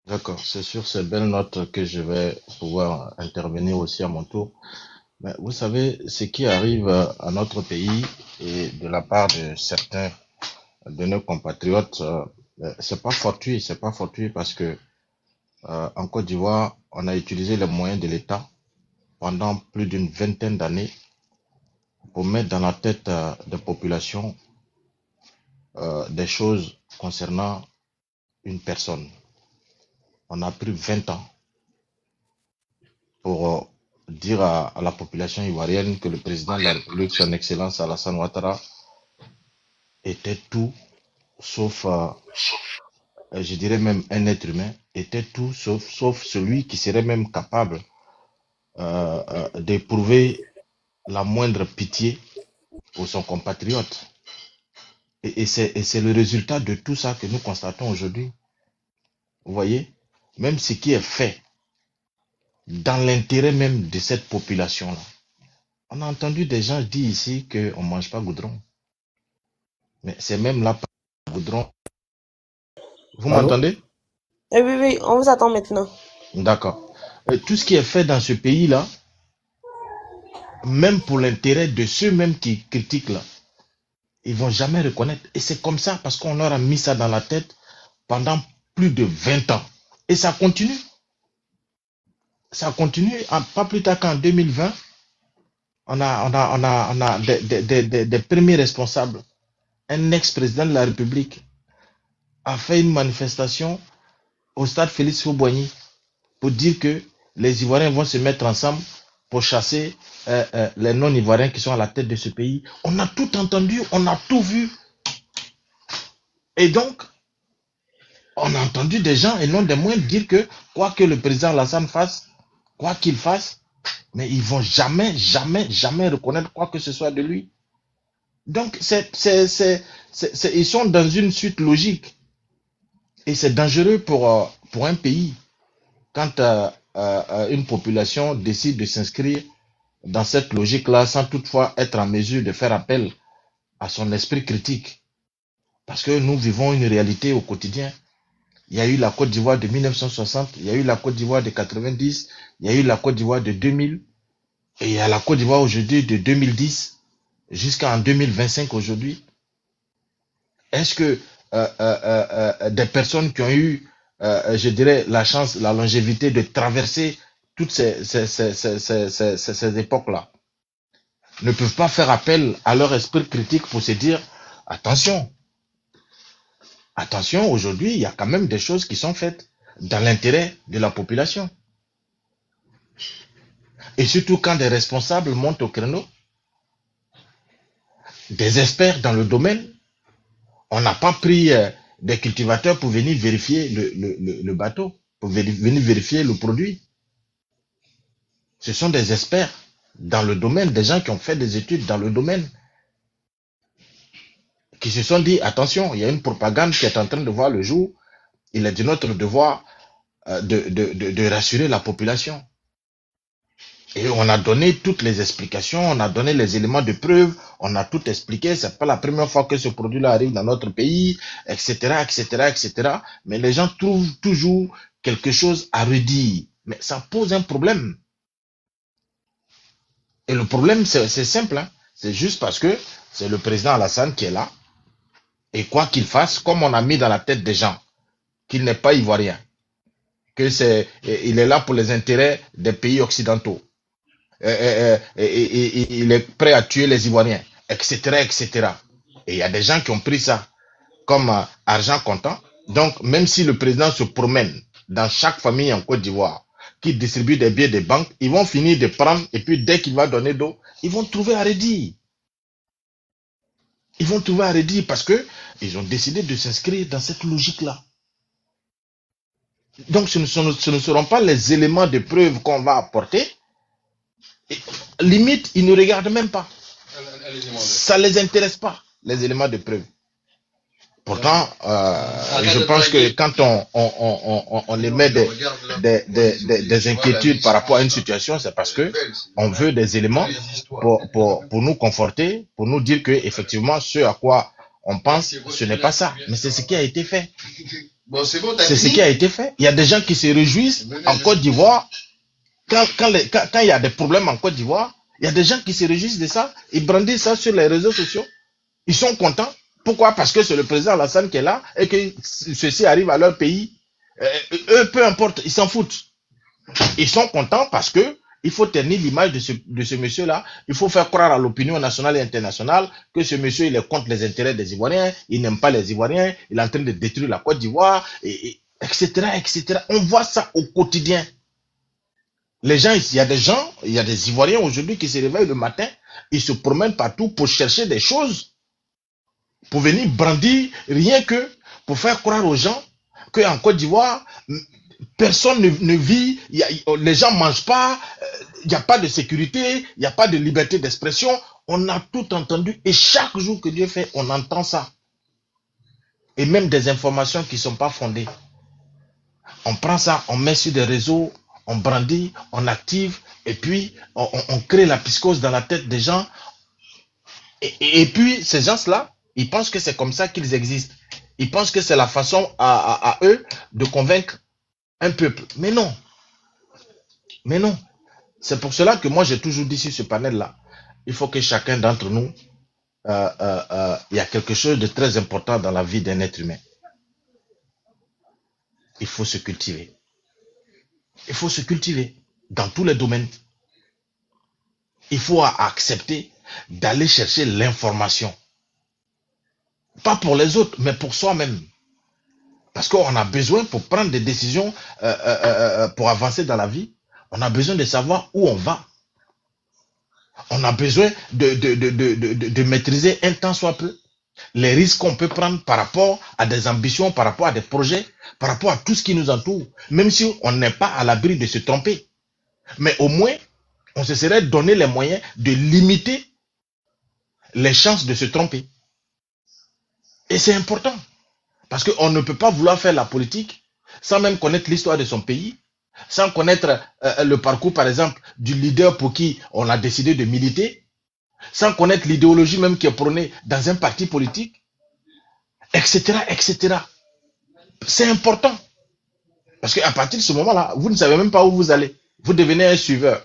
D'accord, c'est sur ces belles notes que je vais pouvoir intervenir aussi à mon tour. Mais vous savez, ce qui arrive à notre pays et de la part de certains de nos compatriotes, c'est pas fortuit parce que en Côte d'Ivoire, on a utilisé les moyens de l'État pendant plus d'une vingtaine d'années pour mettre dans la tête des populations des choses concernant une personne. On a pris 20 ans pour dire à la population ivoirienne que le président de la République, son Excellence Alassane Ouattara, était tout sauf, je dirais même un être humain, était tout sauf celui qui serait même capable d'éprouver la moindre pitié pour son compatriote. Et c'est le résultat de tout ça que nous constatons aujourd'hui. Vous voyez, même ce qui est fait dans l'intérêt même de cette population-là. On a entendu des gens dire ici qu'on ne mange pas goudron. Mais c'est même là, pas goudron. Vous Allô? m'entendez? Oui, oui, on vous attend maintenant. D'accord. Tout ce qui est fait dans ce pays-là, même pour l'intérêt de ceux mêmes qui critiquent là, ils vont jamais reconnaître. Et c'est comme ça parce qu'on leur a mis ça dans la tête pendant plus de 20 ans. Et ça continue. Ça continue. Pas plus tard qu'en 2020, on a des premiers responsables. Un ex-président de la République a fait une manifestation au stade Félix Houboigny pour dire que les Ivoiriens vont se mettre ensemble pour chasser les non-Ivoiriens qui sont à la tête de ce pays. On a tout entendu, on a tout vu. Et donc, on a entendu des gens et non des moindres dire que quoi que le président Alassane fasse, quoi qu'il fasse, mais ils vont jamais, jamais, jamais reconnaître quoi que ce soit de lui. Donc, ils sont dans une suite logique. Et c'est dangereux pour un pays quand une population décide de s'inscrire dans cette logique-là sans toutefois être en mesure de faire appel à son esprit critique. Parce que nous vivons une réalité au quotidien. Il y a eu la Côte d'Ivoire de 1960, il y a eu la Côte d'Ivoire de 90, il y a eu la Côte d'Ivoire de 2000, et il y a la Côte d'Ivoire aujourd'hui de 2010 jusqu'en 2025 aujourd'hui. Est-ce que des personnes qui ont eu, je dirais, la chance, la longévité de traverser toutes ces époques-là, ne peuvent pas faire appel à leur esprit critique pour se dire, attention, attention, aujourd'hui, il y a quand même des choses qui sont faites dans l'intérêt de la population. Et surtout quand des responsables montent au créneau, des experts dans le domaine, on n'a pas pris des cultivateurs pour venir vérifier le bateau, pour venir vérifier le produit. Ce sont des experts dans le domaine, des gens qui ont fait des études dans le domaine, qui se sont dit, attention, il y a une propagande qui est en train de voir le jour, il est de notre devoir de rassurer la population. Et on a donné toutes les explications, on a donné les éléments de preuve, on a tout expliqué. C'est pas la première fois que ce produit-là arrive dans notre pays, etc., etc., etc. Mais les gens trouvent toujours quelque chose à redire. Mais ça pose un problème. Et le problème, c'est simple, hein. C'est juste parce que c'est le président Alassane qui est là. Et quoi qu'il fasse, comme on a mis dans la tête des gens qu'il n'est pas ivoirien, il est là pour les intérêts des pays occidentaux. Il est prêt à tuer les Ivoiriens, etc., etc. Et il y a des gens qui ont pris ça comme argent comptant. Donc, même si le président se promène dans chaque famille en Côte d'Ivoire, qui distribue des billets de banque, ils vont finir de prendre et puis dès qu'il va donner d'eau, ils vont trouver à redire. Ils vont trouver à redire parce que ils ont décidé de s'inscrire dans cette logique-là. Donc, ce ne seront pas les éléments de preuve qu'on va apporter. Et, limite, ils ne regardent même pas. Ça ne les intéresse pas, les éléments de preuve. Pourtant, je pense que quand on émet des inquiétudes par rapport à une situation, c'est parce que on veut des éléments pour nous conforter, pour nous dire que effectivement, ce à quoi on pense, ce n'est pas ça. Mais c'est ce qui a été fait. Bon, c'est bon, t'as C'est ce fini? qui a été fait. Il y a des gens qui se réjouissent en Côte d'Ivoire. Quand il y a des problèmes en Côte d'Ivoire, il y a des gens qui se réjouissent de ça. Ils brandissent ça sur les réseaux sociaux. Ils sont contents. Pourquoi? Parce que c'est le président Alassane qui est là et que ceci arrive à leur pays. Eux, peu importe, ils s'en foutent. Ils sont contents parce que il faut ternir l'image de ce monsieur-là. Il faut faire croire à l'opinion nationale et internationale que ce monsieur, il est contre les intérêts des Ivoiriens, il n'aime pas les Ivoiriens, il est en train de détruire la Côte d'Ivoire, etc., etc. On voit ça au quotidien. Les gens, il y a des Ivoiriens aujourd'hui qui se réveillent le matin, ils se promènent partout pour chercher des choses, pour venir brandir, rien que pour faire croire aux gens qu'en Côte d'Ivoire, personne ne vit, les gens ne mangent pas, il n'y a pas de sécurité, il n'y a pas de liberté d'expression. On a tout entendu et chaque jour que Dieu fait, on entend ça. Et même des informations qui ne sont pas fondées. On prend ça, on met sur des réseaux, on brandit, on active et puis on crée la psychose dans la tête des gens. Et puis ces gens-là, ils pensent que c'est comme ça qu'ils existent. Ils pensent que c'est la façon à eux de convaincre un peuple. Mais non. Mais non. C'est pour cela que moi j'ai toujours dit sur ce panel-là, il faut que chacun d'entre nous, il y a quelque chose de très important dans la vie d'un être humain. Il faut se cultiver. Il faut se cultiver dans tous les domaines. Il faut accepter d'aller chercher l'information. Pas pour les autres, mais pour soi-même. Parce qu'on a besoin, pour prendre des décisions, pour avancer dans la vie, on a besoin de savoir où on va. On a besoin de maîtriser un tant soit peu les risques qu'on peut prendre par rapport à des ambitions, par rapport à des projets, par rapport à tout ce qui nous entoure. Même si on n'est pas à l'abri de se tromper. Mais au moins, on se serait donné les moyens de limiter les chances de se tromper. Et c'est important. Parce qu'on ne peut pas vouloir faire la politique sans même connaître l'histoire de son pays, sans connaître le parcours, par exemple, du leader pour qui on a décidé de militer, sans connaître l'idéologie même qui est prônée dans un parti politique, etc., etc. C'est important. Parce qu'à partir de ce moment-là, vous ne savez même pas où vous allez. Vous devenez un suiveur.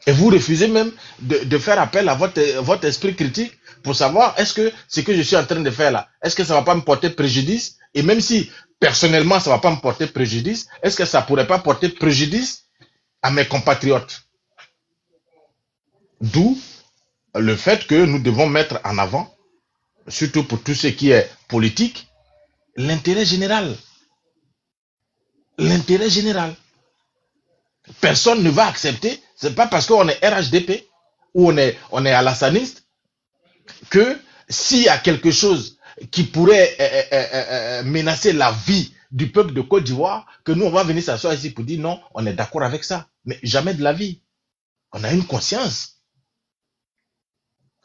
Et vous refusez même de faire appel à votre esprit critique pour savoir est-ce que ce que je suis en train de faire là, est-ce que ça ne va pas me porter préjudice? Et même si personnellement ça ne va pas me porter préjudice, est-ce que ça ne pourrait pas porter préjudice à mes compatriotes? D'où le fait que nous devons mettre en avant, surtout pour tout ce qui est politique, l'intérêt général. L'intérêt général. Personne ne va accepter, c'est pas parce qu'on est RHDP ou on est alassaniste que s'il y a quelque chose qui pourrait menacer la vie du peuple de Côte d'Ivoire, que nous on va venir s'asseoir ici pour dire non, on est d'accord avec ça. Mais jamais de la vie. On a une conscience.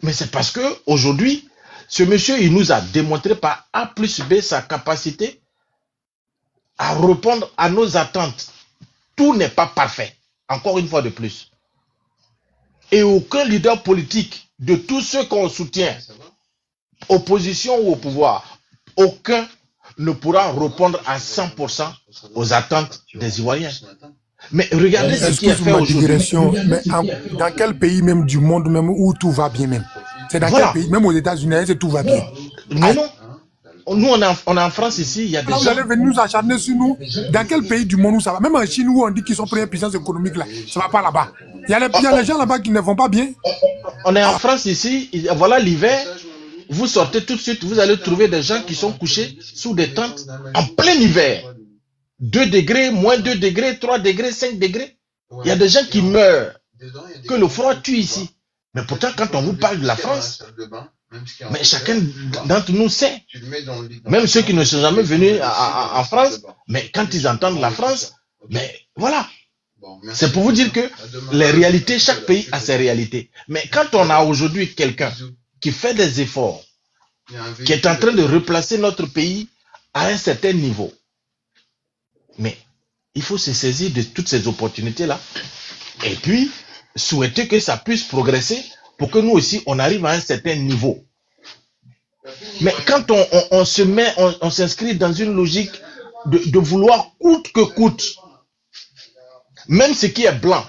Mais c'est parce que aujourd'hui, ce monsieur, il nous a démontré par A plus B sa capacité à répondre à nos attentes. Tout n'est pas parfait, encore une fois de plus. Et aucun leader politique de tous ceux qu'on soutient, opposition ou au pouvoir, aucun ne pourra répondre à 100% aux attentes des Ivoiriens. Mais regardez ce qui est fait aujourd'hui. Mais dans quel pays même du monde même où tout va bien même? C'est dans quel pays? Même aux États-Unis, tout va bien. Mais non. Nous, on est en France ici, il y a des gens... Vous allez venir nous acharner sur nous. Dans quel pays du monde où ça va? Même en Chine où on dit qu'ils sont première puissance économique là, ça va pas là-bas. Il y a les gens là-bas qui ne vont pas bien. On est en France ici, voilà l'hiver, vous sortez tout de suite, vous allez trouver des gens qui sont couchés sous des tentes en plein hiver. 2 degrés, moins 2 degrés, 3 degrés, 5 degrés. Il y a des gens qui meurent, que le froid tue ici. Mais pourtant, quand on vous parle de la France, mais chacun d'entre nous sait, même ceux qui ne sont jamais venus en France, mais quand ils entendent la France, mais voilà. C'est pour vous dire que les réalités, chaque pays a ses réalités. Mais quand on a aujourd'hui quelqu'un qui fait des efforts, qui est en train de replacer notre pays à un certain niveau, mais il faut se saisir de toutes ces opportunités-là et puis souhaiter que ça puisse progresser pour que nous aussi, on arrive à un certain niveau. Mais quand on se met, on s'inscrit dans une logique de vouloir coûte que coûte, même ce qui est blanc,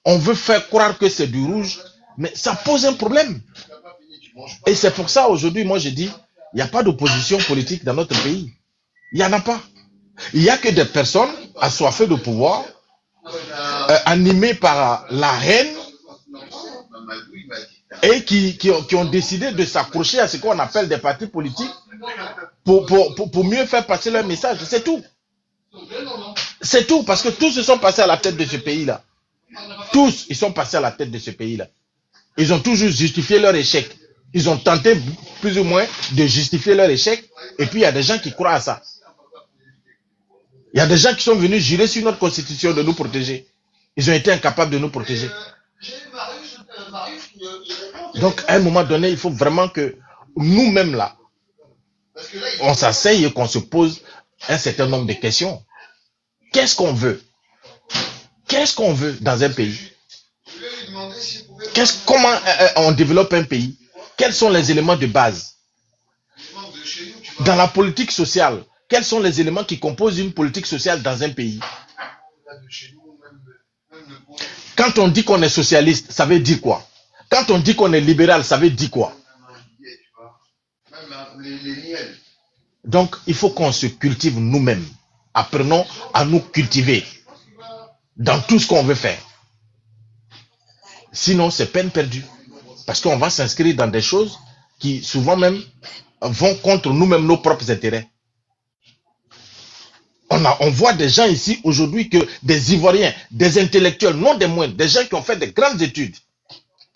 on veut faire croire que c'est du rouge, mais ça pose un problème. Et c'est pour ça aujourd'hui, moi je dis, il n'y a pas d'opposition politique dans notre pays. Il n'y en a pas. Il n'y a que des personnes assoiffées de pouvoir, animées par la haine, et qui ont décidé de s'accrocher à ce qu'on appelle des partis politiques pour mieux faire passer leur message. C'est tout. C'est tout, parce que tous se sont passés à la tête de ce pays-là. Tous, ils sont passés à la tête de ce pays-là. Ils ont toujours justifié leur échec. Ils ont tenté plus ou moins de justifier leur échec. Et puis, il y a des gens qui croient à ça. Il y a des gens qui sont venus jurer sur notre constitution de nous protéger. Ils ont été incapables de nous protéger. Donc, à un moment donné, il faut vraiment que nous-mêmes, là, on s'asseye et qu'on se pose un certain nombre de questions. Qu'est-ce qu'on veut? Qu'est-ce qu'on veut dans un pays? Comment on développe un pays? Quels sont les éléments de base? Dans la politique sociale, quels sont les éléments qui composent une politique sociale dans un pays? Quand on dit qu'on est socialiste, ça veut dire quoi? Quand on dit qu'on est libéral, ça veut dire quoi? Donc, il faut qu'on se cultive nous-mêmes. Apprenons à nous cultiver dans tout ce qu'on veut faire. Sinon, c'est peine perdue. Parce qu'on va s'inscrire dans des choses qui, souvent même, vont contre nous-mêmes, nos propres intérêts. On voit des gens ici aujourd'hui, que des Ivoiriens, des intellectuels, non des moindres, des gens qui ont fait de grandes études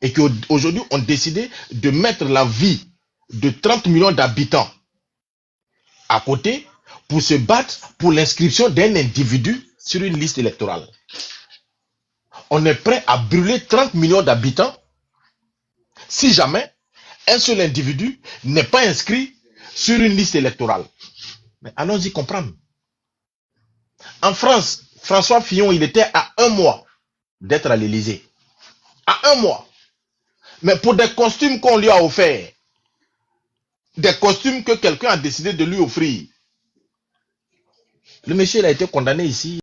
et qui aujourd'hui ont décidé de mettre la vie de 30 millions d'habitants à côté pour se battre pour l'inscription d'un individu sur une liste électorale. On est prêt à brûler 30 millions d'habitants si jamais un seul individu n'est pas inscrit sur une liste électorale. Mais allons-y comprendre. En France, François Fillon, il était à 1 mois d'être à l'Élysée. À 1 mois. Mais pour des costumes qu'on lui a offerts, des costumes que quelqu'un a décidé de lui offrir, le monsieur il a été condamné ici.